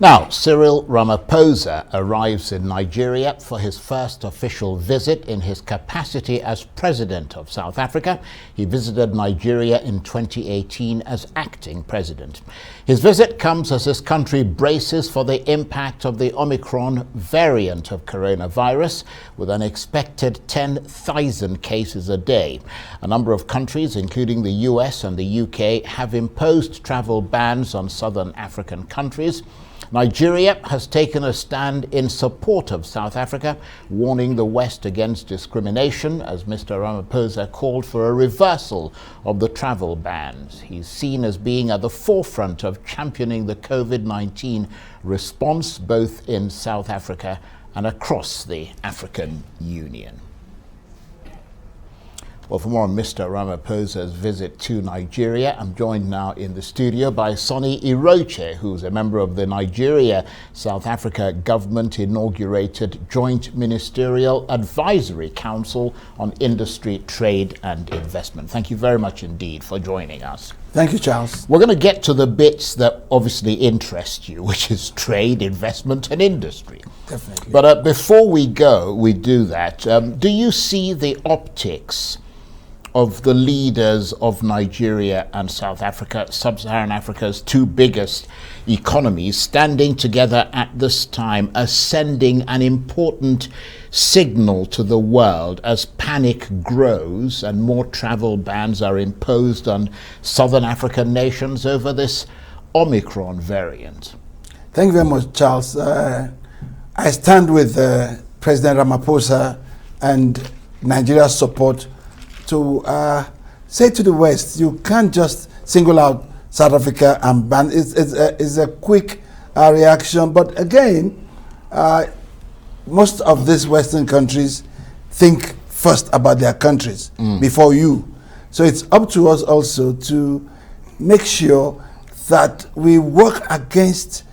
Now, Cyril Ramaphosa arrives in Nigeria for his first official visit in his capacity as president of South Africa. He visited Nigeria in 2018 as acting president. His visit comes as his country braces for the impact of the Omicron variant of coronavirus, with an expected 10,000 cases a day. A number of countries, including the US and the UK, have imposed travel bans on southern African countries. Nigeria has taken a stand in support of South Africa, warning the West against discrimination, as Mr. Ramaphosa called for a reversal of the travel bans. He's seen as being at the forefront of championing the COVID-19 response, both in South Africa and across the African Union. Well, for more on Mr. Ramaphosa's visit to Nigeria, I'm joined now in the studio by Sonny Iroche, who's a member of the Nigeria-South Africa government-inaugurated Joint Ministerial Advisory Council on Industry, Trade and Investment. Thank you very much indeed for joining us. Thank you, Charles. We're going to get to the bits that obviously interest you, which is trade, investment and industry. Definitely. But before we do that, do you see the optics of the leaders of Nigeria and South Africa, Sub-Saharan Africa's two biggest economies, standing together at this time as sending an important signal to the world as panic grows and more travel bans are imposed on Southern African nations over this Omicron variant? Thank you very much, Charles. I stand with President Ramaphosa and Nigeria's support to say to the West, you can't just single out South Africa and ban. It's a quick reaction. But again, most of these Western countries think first about their countries before you. So it's up to us also to make sure that we work against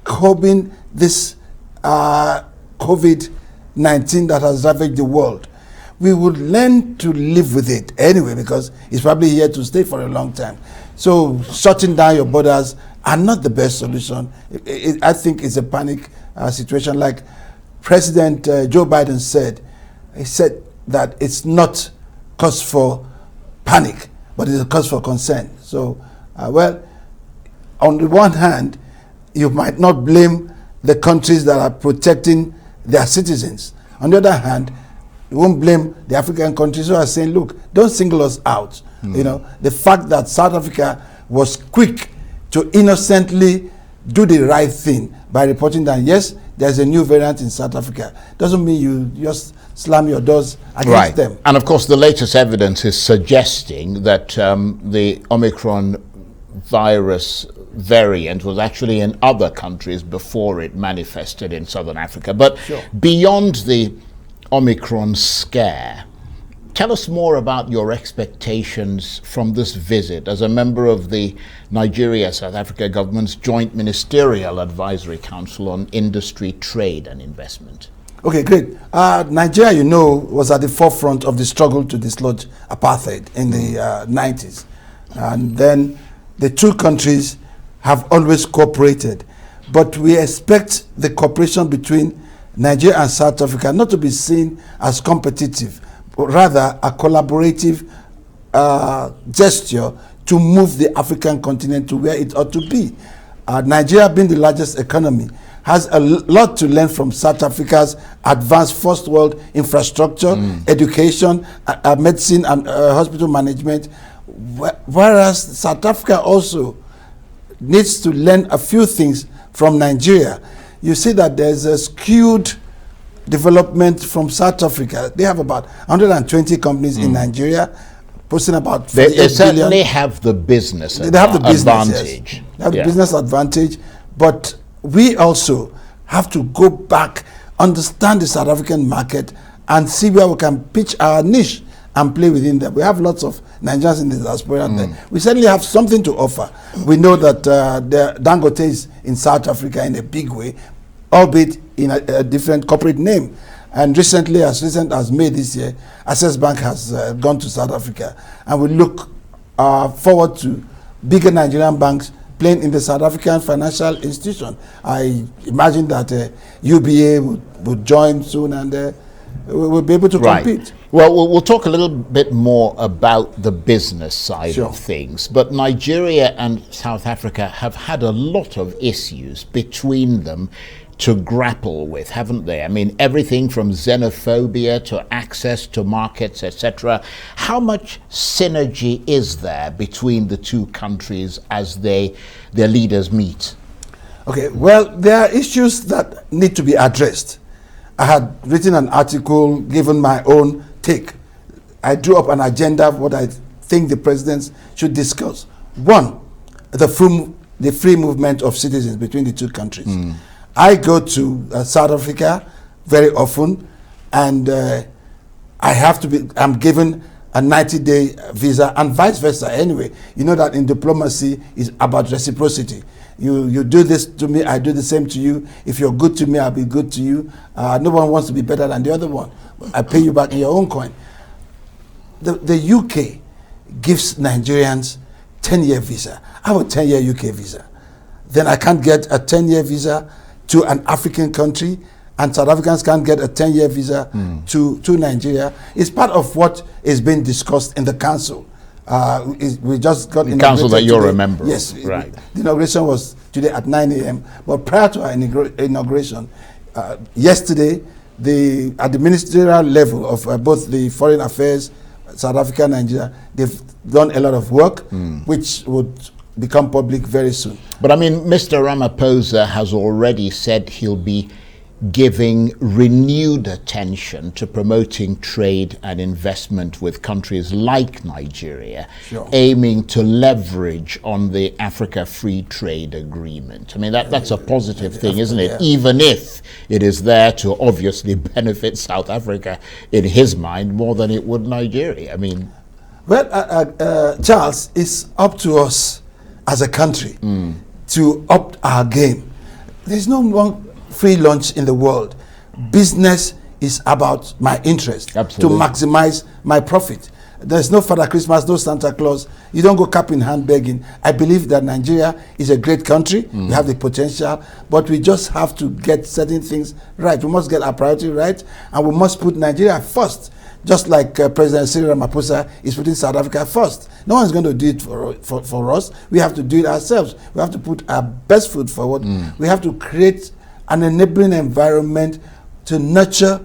curbing this COVID-19 that has ravaged the world. We would learn to live with it anyway, because it's probably here to stay for a long time. So shutting down your borders are not the best solution. I think it's a panic situation. Like President Joe Biden said, he said that it's not cause for panic, but it's a cause for concern. So, well, on the one hand, you might not blame the countries that are protecting their citizens. On the other hand, you won't blame the African countries who are saying, look, don't single us out. You know, the fact that South Africa was quick to innocently do the right thing by reporting that, yes, there's a new variant in South Africa, doesn't mean you just slam your doors against them. And of course, the latest evidence is suggesting that the Omicron virus variant was actually in other countries before it manifested in Southern Africa. But beyond the Omicron scare, tell us more about your expectations from this visit as a member of the Nigeria-South Africa government's Joint Ministerial Advisory Council on Industry, Trade and Investment. Okay, great. Nigeria, you know, was at the forefront of the struggle to dislodge apartheid in the 90s. And then the two countries have always cooperated. But we expect the cooperation between Nigeria and South Africa not to be seen as competitive, but rather a collaborative gesture to move the African continent to where it ought to be. Nigeria, being the largest economy, has a lot to learn from South Africa's advanced first world infrastructure, education, medicine and hospital management, whereas South Africa also needs to learn a few things from Nigeria. You see that there's a skewed development from South Africa. They have about 120 companies in Nigeria, posting about they certainly have the business advantage. Yes. They have the business advantage, but we also have to go back, understand the South African market, and see where we can pitch our niche and play within them. We have lots of Nigerians in the diaspora there. We certainly have something to offer. We know that the Dangote is in South Africa in a big way, albeit in a different corporate name. And recently, as recent as May this year, Access Bank has gone to South Africa. And we look forward to bigger Nigerian banks playing in the South African financial institution. I imagine that UBA would join soon, and we'll be able to compete. Well, we'll talk a little bit more about the business side of things, but Nigeria and South Africa have had a lot of issues between them to grapple with, haven't they? I mean, everything from xenophobia to access to markets, etc. How much synergy is there between the two countries as their leaders meet? Okay, well, there are issues that need to be addressed. I had written an article, given my own take. I drew up an agenda of what I think the presidents should discuss. One, the free movement of citizens between the two countries. I go to South Africa very often, and I'm given a 90-day visa, and vice versa. Anyway, you know that in diplomacy is about reciprocity. You do this to me, I do the same to you. If you're good to me, I'll be good to you. No one wants to be better than the other one. I pay you back in your own coin. The UK gives Nigerians 10-year visa. I have a 10-year UK visa. Then I can't get a 10-year visa to an African country, and South Africans can't get a 10-year visa to Nigeria. It's part of what is being discussed in the council. We just got the council that you're a member of. Yes, right. The inauguration was today at 9 a.m. But prior to our inauguration, yesterday, at the ministerial level of both the Foreign Affairs, South Africa, Nigeria, they've done a lot of work, which would become public very soon. But I mean, Mr. Ramaphosa has already said he'll be giving renewed attention to promoting trade and investment with countries like Nigeria, aiming to leverage on the Africa Free Trade Agreement. I mean, that's a positive thing, isn't it? Even if it is there to obviously benefit South Africa, in his mind, more than it would Nigeria. I mean... Well, Charles, it's up to us as a country to up our game. There's no more free lunch in the world. Business is about my interest. Absolutely. To maximize my profit. There's no Father Christmas, no Santa Claus. You don't go cap in hand begging. I believe that Nigeria is a great country. We have the potential, but we just have to get certain things right. We must get our priority right, and we must put Nigeria first. Just like President Cyril Ramaphosa is putting South Africa first. No one's going to do it for us. We have to do it ourselves. We have to put our best foot forward. We have to create an enabling environment to nurture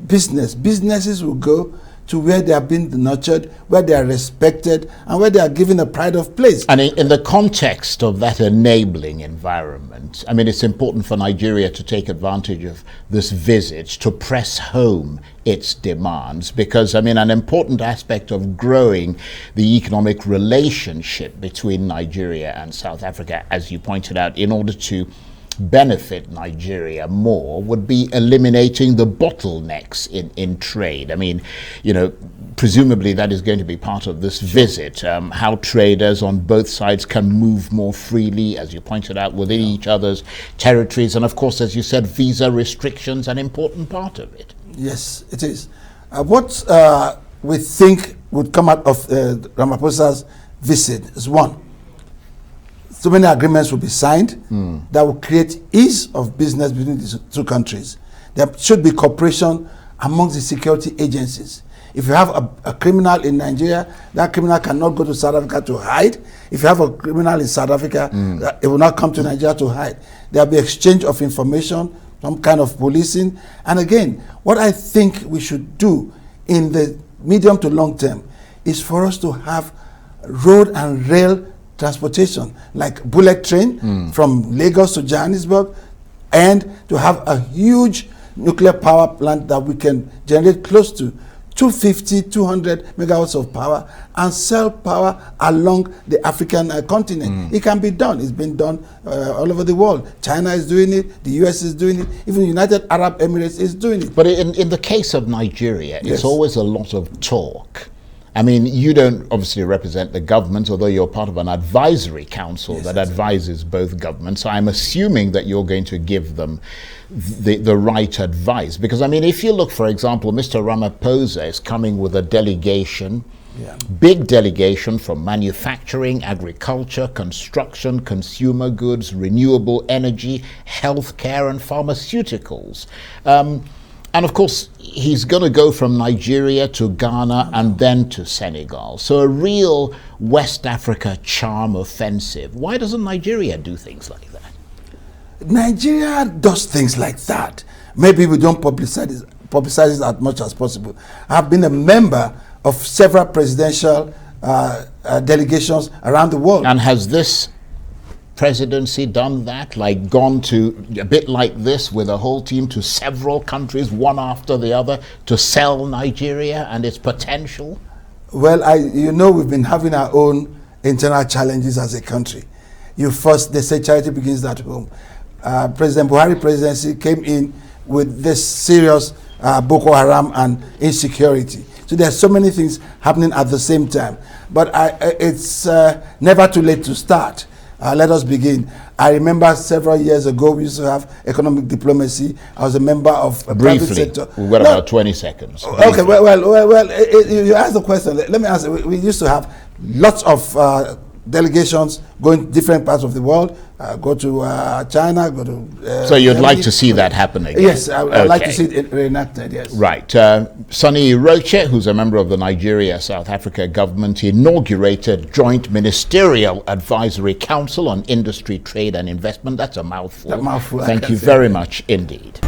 business. Businesses will go to where they are being nurtured, where they are respected, and where they are given a pride of place. And in the context of that enabling environment, I mean, it's important for Nigeria to take advantage of this visit to press home its demands, because, I mean, an important aspect of growing the economic relationship between Nigeria and South Africa, as you pointed out, in order to benefit Nigeria more, would be eliminating the bottlenecks in trade. I mean, you know, presumably that is going to be part of this visit, how traders on both sides can move more freely, as you pointed out, within each other's territories. And of course, as you said, visa restrictions, an important part of it. Yes, it is. What we think would come out of Ramaphosa's visit is, one, so many agreements will be signed that will create ease of business between these two countries. There should be cooperation amongst the security agencies. If you have a criminal in Nigeria, that criminal cannot go to South Africa to hide. If you have a criminal in South Africa, it will not come to Nigeria to hide. There will be exchange of information, some kind of policing. And again, what I think we should do in the medium to long term is for us to have road and rail transportation, like bullet train from Lagos to Johannesburg, and to have a huge nuclear power plant that we can generate close to 250, 200 megawatts of power and sell power along the African continent. It can be done. It's been done all over the world. China is doing it. The US is doing it. Even United Arab Emirates is doing it. But in the case of Nigeria, it's always a lot of talk. I mean, you don't obviously represent the government, although you're part of an advisory council that advises both governments. So I'm assuming that you're going to give them the right advice. Because, I mean, if you look, for example, Mr. Ramaphosa is coming with a delegation Yeah. Big delegation from manufacturing, agriculture, construction, consumer goods, renewable energy, healthcare, and pharmaceuticals. And of course, he's going to go from Nigeria to Ghana and then to Senegal. So a real West Africa charm offensive. Why doesn't Nigeria do things like that? Nigeria does things like that. Maybe we don't publicize it as much as possible. I've been a member of several presidential delegations around the world. And has this presidency done that, like gone to a bit like this with a whole team to several countries, one after the other, to sell Nigeria and its potential? Well, we've been having our own internal challenges as a country. They say charity begins at home. President Buhari presidency came in with this serious Boko Haram and insecurity. So there's so many things happening at the same time. But it's never too late to start. Let us begin. I remember several years ago we used to have economic diplomacy. I was a member of a private sector. We've got about 20 seconds. Okay, you asked the question. Let me answer. We used to have lots of delegations going different parts of the world. Go to China, go to... so you'd like to see that happen again? Yes, I'd like to see it reenacted, yes. Right. Sonny Iroche, who's a member of the Nigeria-South Africa government, inaugurated Joint Ministerial Advisory Council on Industry, Trade and Investment. That's a mouthful. A mouthful. Thank you very much indeed.